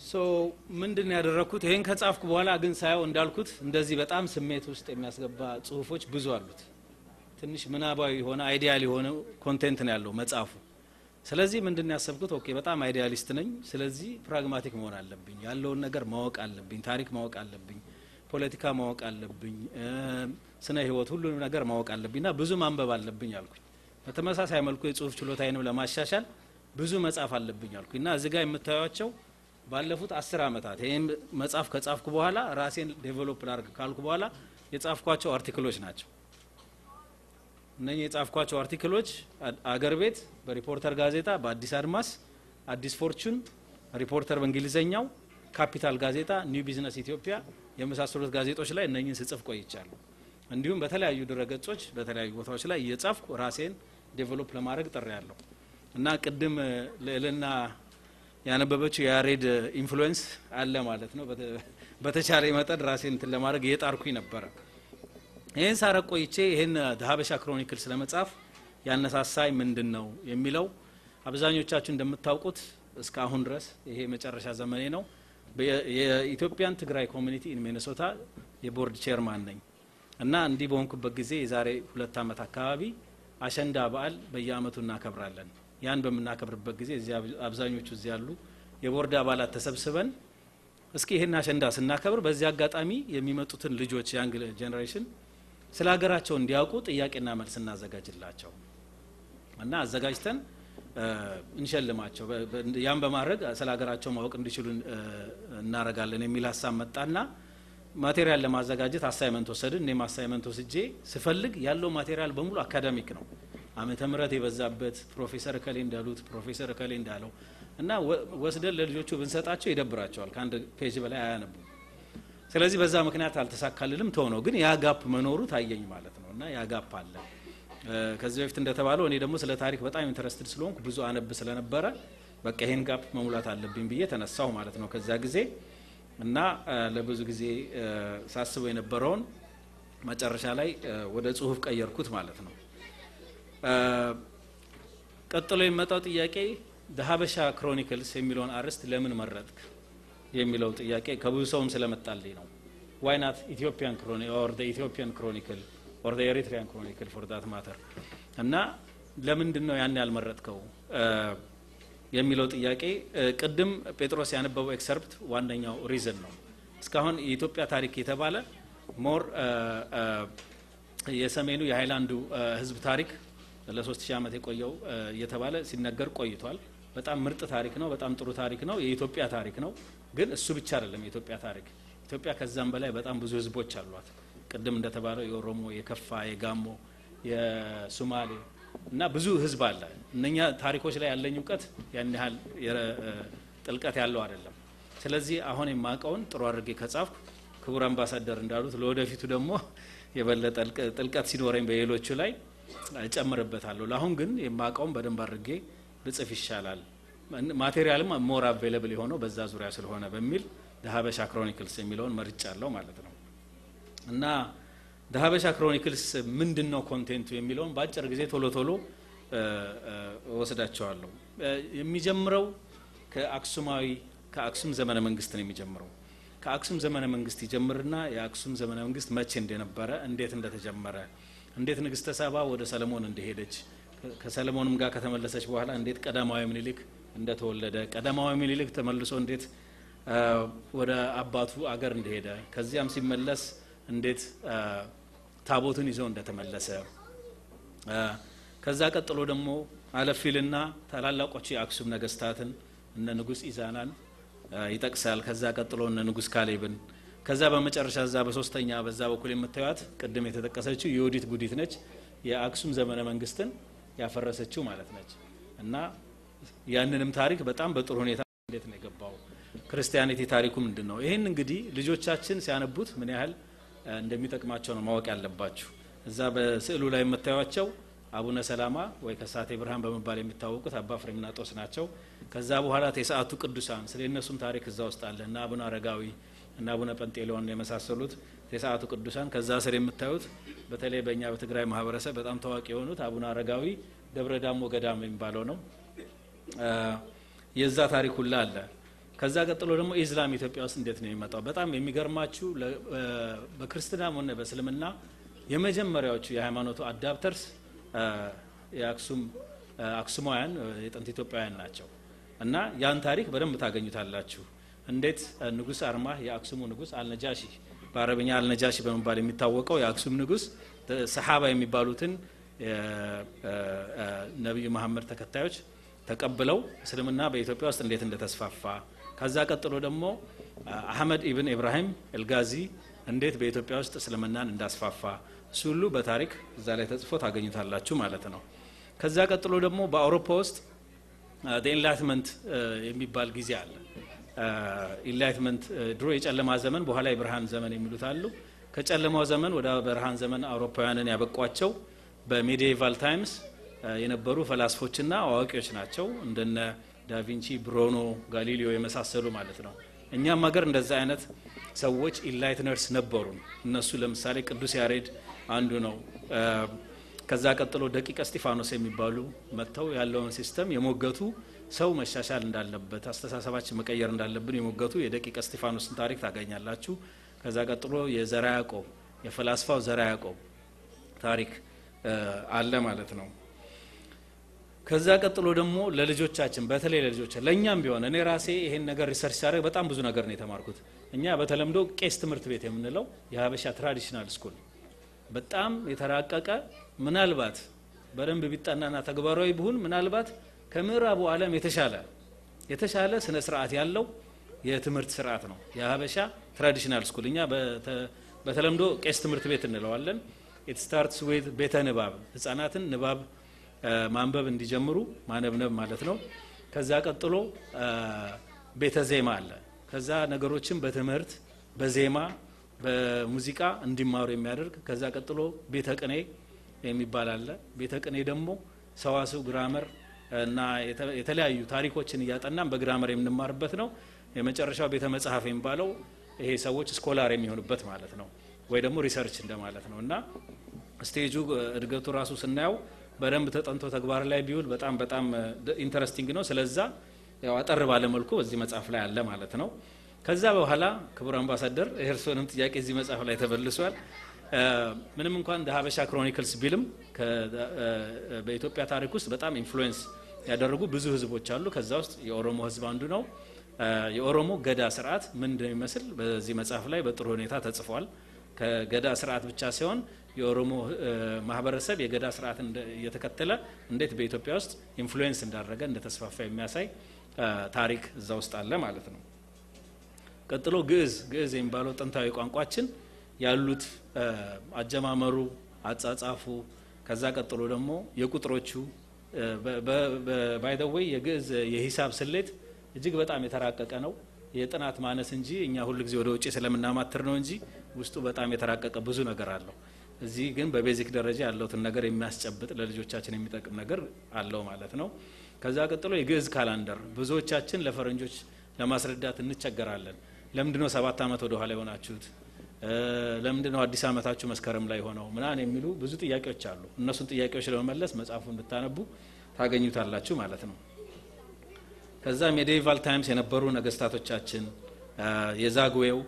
ሶ ምንድን ያደረኩት ይሄን ከጻፍኩ በኋላ ግን ሳይው እንዳልኩት እንደዚህ በጣም ስሜት ውስጥ የሚያስገባ ጽሁፎች ብዙ አሉት ትንሽ ምናባዊ ሆነ አይዲያል ሆነ ኮንቴንት ነው ያለው መጽሐፉ ስለዚህ ምንድን ያሰብኩት ኦኬ በጣም አይዲያሊስት ነኝ ስለዚህ ፕራግማቲክ መሆን አለብኝ ያለውን ነገር ማወቅ አለብኝ ታሪክ ማወቅ አለብኝ ፖለቲካ ማወቅ አለብኝ ስነ ህይወት ሁሉንም ነገር ማወቅ አለብኝና ብዙ ማንበብ አለብኝ አልኩኝ በተመሳሳይ መልኩ የጽሁፍ ችሎታዬንም ለማሻሻል ብዙ መጻፍ አለብኝ አልኩኝና እዚህ ጋር የምታዩቸው ባለፉት 10 አመታት ይሄን መጽሐፍ ከጻፍኩ በኋላ ራሴን ዴቨሎፕ ላድርግ ካልኩ በኋላ የጻፍኳቸው አርቲክሎች ናቸው እነኚህ የጻፍኳቸው አርቲክሎች አገር ቤት በሪፖርተር ጋዜጣ በአዲስ አድማስ አዲስ ፎርቹን ሪፖርተር በእንግሊዘኛው ካፒታል ጋዜጣ ኒው ቢዝነስ ኢትዮጵያ የመሳሰሉት ጋዜጦች ላይ እነኚህን ስጽፍ ቆይቻለሁ እንዲሁም በተለያዩ ድረገጾች በተለያዩ ቦታዎች ላይ እየጻፍኩ ራሴን ዴቨሎፕ ለማድረግ ጥሬያለሁ እና ቅድም ለእልና ያነበበችው ያሬድ ኢንፍሉዌንስ አለ ማለት ነው በተቻለ መጠን ራሴን እንትን ለማድረግ እየጣርኩኝ ነበር ይሄን ሳረቅ ቆይቼ ይሄን ሀበሻ ክሮኒክልስ ለመጻፍ ያነሳሳይ ምንድነው የሚለው አብዛኞቻችሁ እንደምታውቁት እስካሁን ድረስ ይሄ መጨረሻ ዘመኔ ነው የኢትዮጵያን ትግራይ ኮሚኒቲ ኢን ሚኒሶታ የቦርድ ቼርማን ነኝ እና እንዲህ በሆንኩበት ጊዜ የዛሬ 2 አመት አካባቢ አሸንዳ በዓል በየአመቱ እናከብራለን ያን በመናከብርበት ጊዜ እዚያ አብዛኞቹ እዚያ ያሉ የቦርድ አባላት ተሰብስበን እስኪ ይሄን አሸንዳ ስናከብር በዚህ አጋጣሚ የሚመጡትን ልጆች ያንግ ጄነሬሽን ስለ ሀገራቸው እንዲያውቁ ጥያቄና መልስ እናዘጋጅላቸው እና አዘጋጅተን እንሸልማቸው ያን በማድረግ ስለ ሀገራቸው ማወቅ እንዲችሉ እናረጋለን የሚል ሐሳብ መጣና ማቴሪያል ለማዘጋጀት አሳይመንት ወሰድን እኔም አሳይመንት ወስጄ ስፈልግ ያለው ማቴሪያል በሙሉ አካዳሚክ ነው ዓመተ ምህረት የበዛበት ፕሮፌሰር ከሌ እንዳሉት ፕሮፌሰር ከሌ እንዳለው እና ወስደን ለልጆቹ ብንሰጣቸው ይደብራቸዋል ከአንድ ፔጅ በላይ አያነቡ ስለዚህ በዛ ምክንያት አልተሳካልንም ተሆነው ግን ያ ጋፕ መኖሩ ታየኝ ማለት ነውና ያ ጋፕ አለ ከዚህ በፊት እንደተባለው እኔ ደግሞ ስለ ታሪክ በጣም ኢንተረስትድ ስለሆንኩ ብዙ አነብ ስለነበረ በቃ ይሄን ጋፕ መሙላት አለብኝ ብዬ ተነሳው ማለት ነው ከዛ ጊዜ እና ለብዙ ጊዜ ሳስበው የነበረውን መጨረሻ ላይ ወደ ጽሁፍ ቀየርኩት ማለት ነው ቀጥሎ የመጣው ጥያቄ ሀበሻ ክሮኒክልስ የሚለውን አርስት ለምን መረጥክ የሚለው ጥያቄ ከብዙ ሰውም ስለመጣልኝ ነው why not Ethiopian Chronicle or the Ethiopian Chronicle or the Eritrean Chronicle for that matter እና ለምንድነው ያን ያልመረጥከው የሚለው ጥያቄ ቅድም ጴጥሮስ ያነበበው ኤክሰርፕት ዋንደኛው ሪዝን ነው እስካሁን የኢትዮጵያ ታሪክ የተባለ ሞር የሰሜኑ የሃይላንዱ ህዝብ ታሪክ ለ3000 አመት የቆየው እየተባለ ሲነገር ቆይቷል በጣም ምርጥ ታሪክ ነው በጣም ጥሩ ታሪክ ነው የኢትዮጵያ ታሪክ ነው ግን እሱ ብቻ አይደለም የኢትዮጵያ ታሪክ ኢትዮጵያ ከዛም በላይ በጣም ብዙ ህዝቦች አሏት ቅድም እንደተባለው የኦሮሞ የከፋ የጋሞ የሶማሌ እና ብዙ ህዝብ አለ እነኛ ታሪኮች ላይ ያለኝ ዕውቀት ያን ያህል ጥልቀት ያለው አይደለም ስለዚህ አሁን የማቀውን ጥሩ አድርጌ ከጻፍኩ ክቡር አምባሳደር እንዳሉት ለወደፊቱ ደግሞ የበለጠ ጥልቀት ሲኖረኝ በሌሎቹ ላይ ጨምርበታለሁ ለአሁን ግን የማቀውን በደንብ አድርጌ ልጽፍ ይሻላል ማቴሪያልም ሞር አቬሌብል የሆነው በዛ ዙሪያ ስለሆነ በሚል ሀበሻ ክሮኒክልስ የሚለውን መርጫለሁ ማለት ነው እና ሀበሻ ክሮኒክልስ ምንድነው ኮንቴንቱ የሚለውን ባጭር ጊዜ ቶሎ ቶሎ ወስዳቸዋለሁ የሚጀምረው ከአክሱም ዘመነ መንግስት ነው የሚጀምረው ከአክሱም ዘመነ መንግስት ይጀምርና የአክሱም ዘመነ መንግስት መቼ እንደነበረ እንዴት እንደተጀመረ እንዴት ንግስተ ሳባ ወደ ሰለሞን እንደሄደች ከሰለሞንም ጋር ከተመለሰች በኋላ እንዴት ቀዳማዊ ምኒልክ እንደተወለደ ቀዳማዊ ምኒልክ ተመልሶ እንዴት ወደ አባቱ አገር እንደሄደ ከዚያም ሲመለስ እንዴት ታቦቱን ይዞ እንደተመለሰ ከዛ ቀጥሎ ደግሞ አለፊልና ታላላቆቹ የአክሱም ነገስታትን እነ ንጉስ ኢዛናን ይጠቅሳል ከዛ ቀጥሎ እነ ንጉስ ካሌብን ከዛ በመጨረሻ ዛ በሶስተኛ በዛ በኩል የምታዩት ቅድም የተጠቀሰችው የዮዲት ጉዲት ነች የአክሱም ዘመነ መንግስትን ያፈረሰችው ማለት ነች እና ያንንም ታሪክ በጣም በጥሩ ሁኔታ እንዴት ነው የገባው ክርስቲያኒቲ ታሪኩ ምንድነው ይሄን እንግዲህ ልጆቻችን ሲያነቡት ምን ያህል እንደሚጠቅማቸው ነው ማወቅ ያለባችሁ እዛ በስዕሉ ላይ የምታዩቸው አቡነ ሰላማ ወይ ከሳቴ ብርሃን በመባል የሚታወቁት አባ ፍሬምናጦስ ናቸው ከዛ በኋላ ተሰዓቱ ቅዱሳን ስለነሱም ታሪክ እዛ ውስጥ አለ እና አቡነ አረጋዊ እና አቡነ ጴንጤሎን የመሳሰሉት ተሰዓቱ ቅዱሳን ከዛ ስር የምታዩት በተለይ በእኛ በትግራይ ማህበረሰብ በጣም ታዋቂ የሆኑት አቡነ አረጋዊ ደብረ ዳሞ ገዳም የሚባለው ነው የዛ ታሪክ ሁሉ አለ ከዛ ቀጥሎ ደግሞ ኢስላም ኢትዮጵያ ውስጥ እንዴት ነው የሚመጣው? በጣም የሚገርማችሁ በክርስቲያንም ሆነ በእስልምና የመጀመሪያዎቹ የሃይማኖቱ አዳፕተርስ አክሱማውያን የጥንት ኢትዮጵያውያን ናቸው እና ያን ታሪክ በደንብ ታገኙታላችሁ። እንዴት ንጉስ አርማህ የአክሱሙ ንጉስ አልነጃሺ በአረብኛ አልነጃሺ በመባል የሚታወቀው የአክሱም ንጉስ ሰሃባ የሚባሉትን ነብዩ መሐመድ ተከታዮች ተቀብለው እስልምና በኢትዮጵያ ውስጥ እንዴት እንደተስፋፋ ከዛ ቀጥሎ ደግሞ አህመድ ኢብን ኢብራሂም አልጋዚ እንዴት በኢትዮጵያ ውስጥ እስልምናን እንዳስፋፋ ሁሉ በታሪክ እዛ ላይ ተጽፎ ታገኙታላችሁ ማለት ነው። ከዛ ቀጥሎ ደግሞ በአውሮፓ ውስጥ ኢንላይትመንት የሚባል ጊዜ አለ። ኢንላይትመንት ድሮ የጨለማ ዘመን በኋላ የብርሃን ዘመን የሚሉት አሉ። ከጨለማው ዘመን ወደ ብርሃን ዘመን አውሮፓውያንን ያበቋቸው በሜዲኤቫል ታይምስ የነበሩ ፈላስፎችና አዋቂዎች ናቸው እንደነ ዳቪንቺ፣ ብሩኖ፣ ጋሊሊዮ የመሳሰሉ ማለት ነው። እኛም ሀገር እንደዛ አይነት ሰዎች ኢንላይትነርስ ነበሩ። እነሱ ለምሳሌ ቅዱስ ያሬድ አንዱ ነው። ከዛ ቀጥሎ ደቂቀ እስጢፋኖስ የሚባሉ መጥተው ያለውን ሲስተም የሞገቱ ሰው መሻሻል እንዳለበት አስተሳሰባችን መቀየር እንዳለብን የሞገቱ የደቂቀ እስጢፋኖስን ታሪክ ታገኛላችሁ። ከዛ ቀጥሎ የዘራ ያዕቆብ የፈላስፋው ዘራ ያዕቆብ ታሪክ አለ ማለት ነው። ከዛ ቀጥሎ ደግሞ ለልጆቻችን በተለይ ለልጆቻችን ለኛም ቢሆን እኔ ራሴ ይሄን ነገር ሪሰርች ሳደርግ በጣም ብዙ ነገር ነው የተማርኩት። እኛ በተለምዶ ቄስ ትምህርት ቤት የምንለው የሀበሻ ትራዲሽናል ስኩል በጣም የተራቀቀ ምናልባት በደንብ ቢጠናና ተግባራዊ ቢሆን ምናልባት ከምዕራቡ ዓለም የተሻለ ስነ ስርዓት ያለው የትምህርት ስርዓት ነው የሀበሻ ትራዲሽናል ስኩል። እኛ በተለምዶ ቄስ ትምህርት ቤት እንለዋለን። it starts with ቤተ ንባብ ህፃናትን ንባብ ማንበብ እንዲጀምሩ ማነብነብ ማለት ነው። ከዛ ቀጥሎ ቤተ ዜማ አለ። ከዛ ነገሮችን በትምህርት በዜማ በሙዚቃ እንዲማሩ የሚያደርግ ከዛ ቀጥሎ ቤተ ቅኔ የሚባል አለ። ቤተ ቅኔ ደግሞ ሰዋስው ግራመር እና የተለያዩ ታሪኮችን እያጠናን በግራመር የምንማርበት ነው። የመጨረሻው ቤተ መጽሐፍ የሚባለው ይሄ ሰዎች ስኮላር የሚሆኑበት ማለት ነው ወይ ደግሞ ሪሰርች እንደማለት ነው። እና ስቴጁ እድገቱ ራሱ ስናየው በደንብ ተጠንቶ ተግባር ላይ ቢውል በጣም ኢንተረስቲንግ ነው። ስለዛ ያው አጠር ባለ መልኩ እዚህ መጽሐፍ ላይ አለ ማለት ነው። ከዛ በኋላ ክቡር አምባሳደር እርሶንም ጥያቄ እዚህ መጽሐፍ ላይ ተበልሷል። ምንም እንኳን ሀበሻ ክሮኒክልስ ቢልም በኢትዮጵያ ታሪክ ውስጥ በጣም ኢንፍሉዌንስ ያደረጉ ብዙ ህዝቦች አሉ። ከዛ ውስጥ የኦሮሞ ህዝብ አንዱ ነው። የኦሮሞ ገዳ ስርዓት ምን እንደሚመስል በዚህ መጽሐፍ ላይ በጥሩ ሁኔታ ተጽፏል። ከገዳ ስርዓት ብቻ ሳይሆን የኦሮሞ ማህበረሰብ የገዳ ስርዓት እየተከተለ እንዴት በኢትዮጵያ ውስጥ ኢንፍሉዌንስ እንዳደረገ እንደተስፋፋ የሚያሳይ ታሪክ እዛ ውስጥ አለ ማለት ነው። ቀጥሎ ግዕዝ የሚባለው ጥንታዊ ቋንቋችን ያሉት አጀማመሩ አጻጻፉ ከዛ ቀጥሎ ደግሞ የቁጥሮቹ ባይ ዘ ዌይ የግዕዝ የሂሳብ ስሌት እጅግ በጣም የተራቀቀ ነው። የጥናት ማነስ እንጂ እኛ ሁሉ ጊዜ ወደ ውጪ ስለምናማትር ነው እንጂ ውስጡ በጣም የተራቀቀ ብዙ ነገር አለው። እዚህ ግን በቤዚክ ደረጃ ያለውትን ነገር የሚያስጨብጥ ለልጆቻችን የሚጠቅም ነገር አለው ማለት ነው። ከዛ ቀጥሎ የግዕዝ ካላንደር ብዙዎቻችን ለፈረንጆች ለማስረዳት እንቸገራለን። ለምንድነው 7 አመት ወደ ኋላ የሆናችሁት? ለምንድነው አዲስ አመታችሁ መስከረም ላይ ሆነው ምናን የሚሉ ብዙ ጥያቄዎች አሉ። እነሱን ጥያቄዎች ለመመለስ መጽሐፉን ብታነቡ ታገኙታላችሁ ማለት ነው። ከዛ ሜዲኤቫል ታይምስ የነበሩ ነገስታቶቻችን የዛጉዌው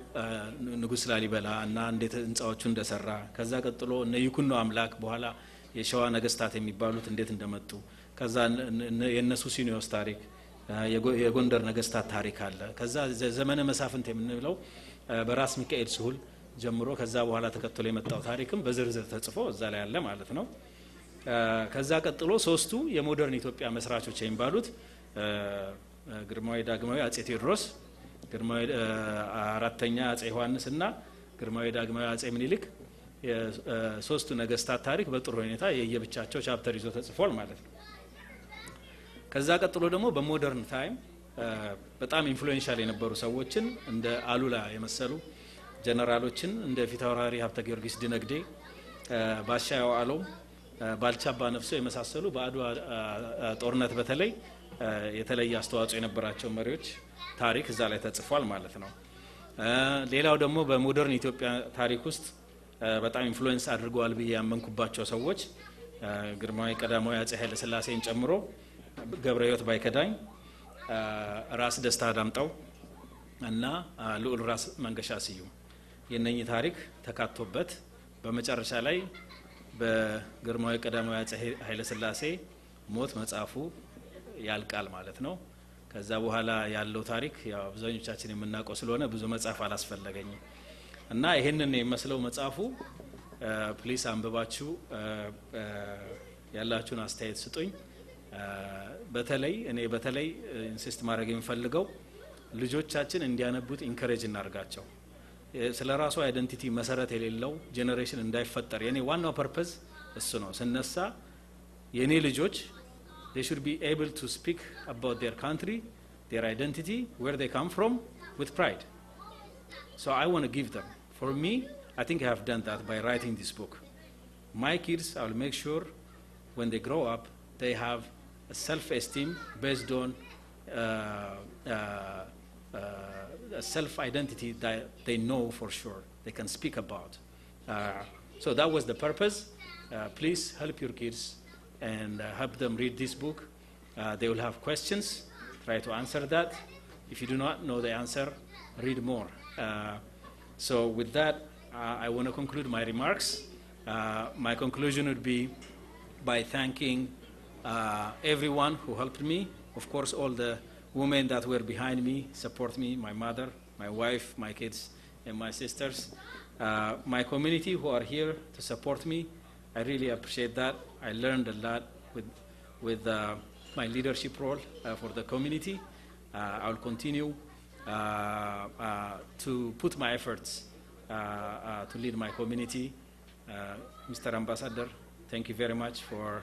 ንጉስ ላሊበላ እና እንዴት ህንጻዎቹ እንደሰራ ከዛ ቀጥሎ እነ ይኩኖ አምላክ በኋላ የሸዋ ነገስታት የሚባሉት እንዴት እንደመጡ ከዛ የነሱ ሲኒዮስ ታሪክ የጎንደር ነገስታት ታሪክ አለ። ከዛ ዘመነ መሳፍንት የምንለው በራስ ሚካኤል ስሁል ጀምሮ ከዛ በኋላ ተከትሎ የመጣው ታሪክም በዝርዝር ተጽፎ እዛ ላይ አለ ማለት ነው። ከዛ ቀጥሎ ሶስቱ የሞደርን ኢትዮጵያ መስራቾች የሚባሉት ግርማዊ ዳግማዊ አጼ ቴዎድሮስ፣ ግርማዊ አራተኛ አጼ ዮሐንስ እና ግርማዊ ዳግማዊ አጼ ምኒልክ የሶስቱ ነገስታት ታሪክ በጥሩ ሁኔታ የየብቻቸው ቻፕተር ይዞ ተጽፏል ማለት ነው። ከዛ ቀጥሎ ደግሞ በሞደርን ታይም በጣም ኢንፍሉዌንሻል የነበሩ ሰዎችን እንደ አሉላ የመሰሉ ጀነራሎችን እንደ ፊታውራሪ ሀብተ ጊዮርጊስ ድነግዴ፣ ባሻው አሎም፣ ባልቻባ ነፍሶ የመሳሰሉ በአድዋ ጦርነት በተለይ የተለየ አስተዋጽኦ የነበራቸው መሪዎች ታሪክ እዛ ላይ ተጽፏል ማለት ነው። ሌላው ደግሞ በሞደርን ኢትዮጵያ ታሪክ ውስጥ በጣም ኢንፍሉዌንስ አድርገዋል ብዬ ያመንኩባቸው ሰዎች ግርማዊ ቀዳማዊ አጼ ኃይለ ሥላሴን ጨምሮ ገብረ ሕይወት ባይከዳኝ፣ ራስ ደስታ ዳምጠው፣ እና ልዑል ራስ መንገሻ ስዩም የነኚህ ታሪክ ተካቶበት በመጨረሻ ላይ በግርማዊ ቀዳማዊ አፄ ኃይለ ሥላሴ ሞት መጻፉ ያልቃል ማለት ነው። ከዛ በኋላ ያለው ታሪክ ያው አብዛኞቻችን የምናውቀው ስለሆነ ብዙ መጻፍ አላስፈልገኝም እና ይሄንን የመስለው መጻፉ ፕሊስ አንብባችሁ ያላችሁን አስተያየት ስጡኝ። በተለይ እኔ በተለይ ኢንሲስት ማድረግ የምፈልገው ልጆቻችን እንዲያነቡት ኢንከሬጅ እናርጋቸው። ስለራሱ አይደንቲቲ መሰረት የሌለው ጄኔሬሽን እንዳይፈጠር የኔ ዋናው ፐርፐዝ እሱ ነው። ስነሳ የኔ ልጆች they should be able to speak about their country, their identity, where they come from with pride. So I want to give them. For me, I think I have done that by writing this book. My kids, I will make sure when they grow up, they have a self-esteem based on a self-identity that they know for sure they can speak about. So that was the purpose. Please help your kids and help them read this book. They will have questions. Try to answer that. If you do not know the answer, read more. So with that, I want to conclude my remarks. My conclusion would be by thanking everyone who helped me. Of course, all the women that were behind me, support me, my mother, my wife, my kids, and my sisters. My community who are here to support me, I really appreciate that. I learned a lot with my leadership role for the community. I will continue to put my efforts to lead my community. Mr. Ambassador, thank you very much for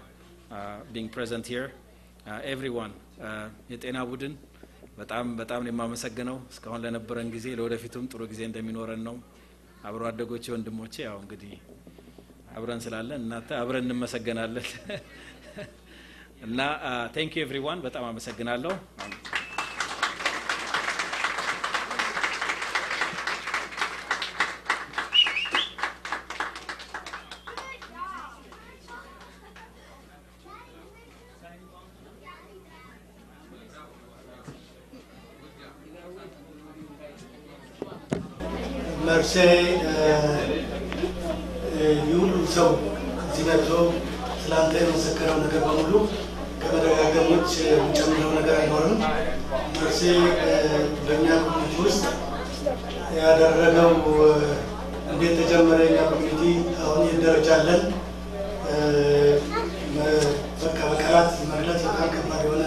being present here. Everyone, የጤና ቡድን በጣም የማመሰግነው እስካሁን ለነበረን ጊዜ ለወደፊቱም ጥሩ ጊዜ እንደሚኖረን ነው። አብሮ አደጎቼ ወንድሞቼ ያው እንግዲህ አብረን ስላለን እናንተ አብረን እንመሰገናለን እና thank you everyone በጣም አመሰግናለሁ። Mersea ይሁሉ ሰው እዚህ መጥቶ ስላንተ የመሰከረው ነገር በሙሉ ከመደጋገሞች የሚጨምረው ነገር አይኖርም። Mersea በእኛ ኮሚኒቲ ውስጥ ያደረገው እንዴት ተጀመረ የኛ ኮሚኒቲ አሁን ይደረጃለን በቃ በቃላት መግለጽ በጣም ከባድ የሆነ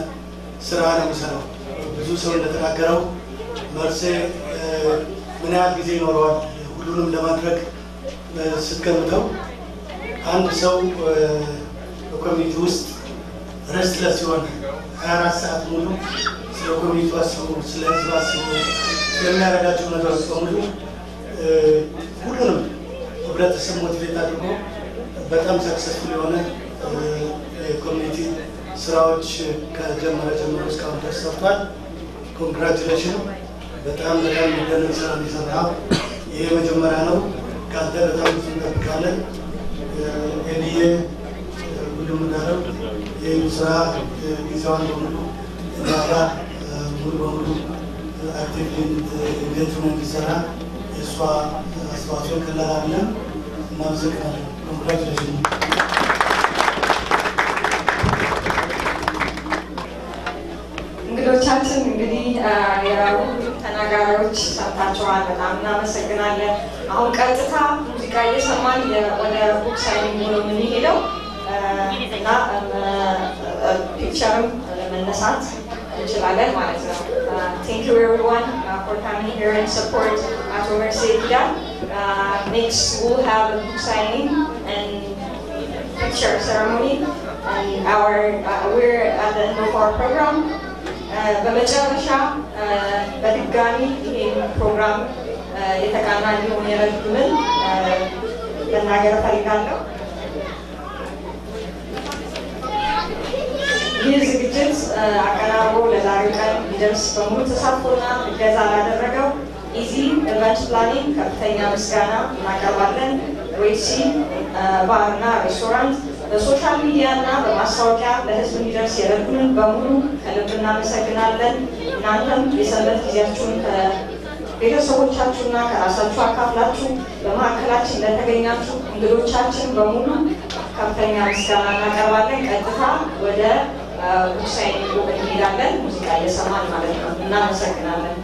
ስራ ነው የሚሰራው። ብዙ ሰው እንደተናገረው Mersea ምን ያህል ጊዜ ይኖረዋል ሁሉንም ለማድረግ ስትገምተው አንድ ሰው በኮሚኒቲ ውስጥ ረስትለስ ሲሆን 24 ሰዓት ሙሉ ስለ ኮሚኒቲ አስቦ ስለ ህዝብ አስቦ የሚያደርጋቸው ነገሮች በሙሉ ሁሉንም ህብረተሰብ ሞቲቬት አድርጎ በጣም ሰክሰስፉል የሆነ የኮሚኒቲ ስራዎች ከጀመረ ጀምሮ እስካሁን ድረስ ሰርቷል። ኮንግራቹሌሽን በጣም የሚደነቅ ስራ የሚሰራው ይሄ መጀመሪያ ነው። ካንተ በጣም ብዙ እንጠብቃለን። ኤዲዬ ሁሉም እንዳለው ይህን ስራ ጊዜዋን በሙሉ እናጋ ሙሉ በሙሉ አክቲቭ ኢንጌጅመንት እንዲሰራ የእሷ አስተዋጽኦ ቀላል አይደለም። እናመሰግናለን። ኮንግራቹሌሽን። እንግዶቻችን እንግዲህ የሁሉም ተናጋሪዎች ሰምታችኋል። በጣም እናመሰግናለን። አሁን ቀጥታ ሙዚቃ እየሰማን ወደ ቡክ ሳይኒንግ ነው የምንሄደው እና ፒክቸርም ለመነሳት እንችላለን ማለት ነው። Thank you everyone for coming here and support Mersea Kidan. Next we'll have a book signing and picture ceremony and we're at the end of our program. በመጨረሻ በድጋሚ ይሄን ፕሮግራም የተቃና እንዲሆን የረዱንን ለናገር ፈልጋለሁ። ይህ ዝግጅት አቀናብሮ ለዛሬው ቀን ሊደርስ በሙሉ ተሳትፎና እገዛ ላደረገው ኢዚ ኢቨንት ፕላኒንግ ከፍተኛ ምስጋና እናቀርባለን። ሬሲ ባርና ሬስቶራንት በሶሻል ሚዲያ እና በማስታወቂያ ለህዝብ እንዲደርስ የረዱንን በሙሉ ከልብ እናመሰግናለን። እናንተም የሰንበት ጊዜያችሁን ቤተሰቦቻችሁና ከራሳችሁ አካፍላችሁ በማዕከላችን ለተገኛችሁ እንግዶቻችን በሙሉ ከፍተኛ ምስጋና እናቀርባለን። ቀጥታ ወደ ሙሳይን እንሄዳለን። ሙዚቃ እየሰማን ማለት ነው። እናመሰግናለን።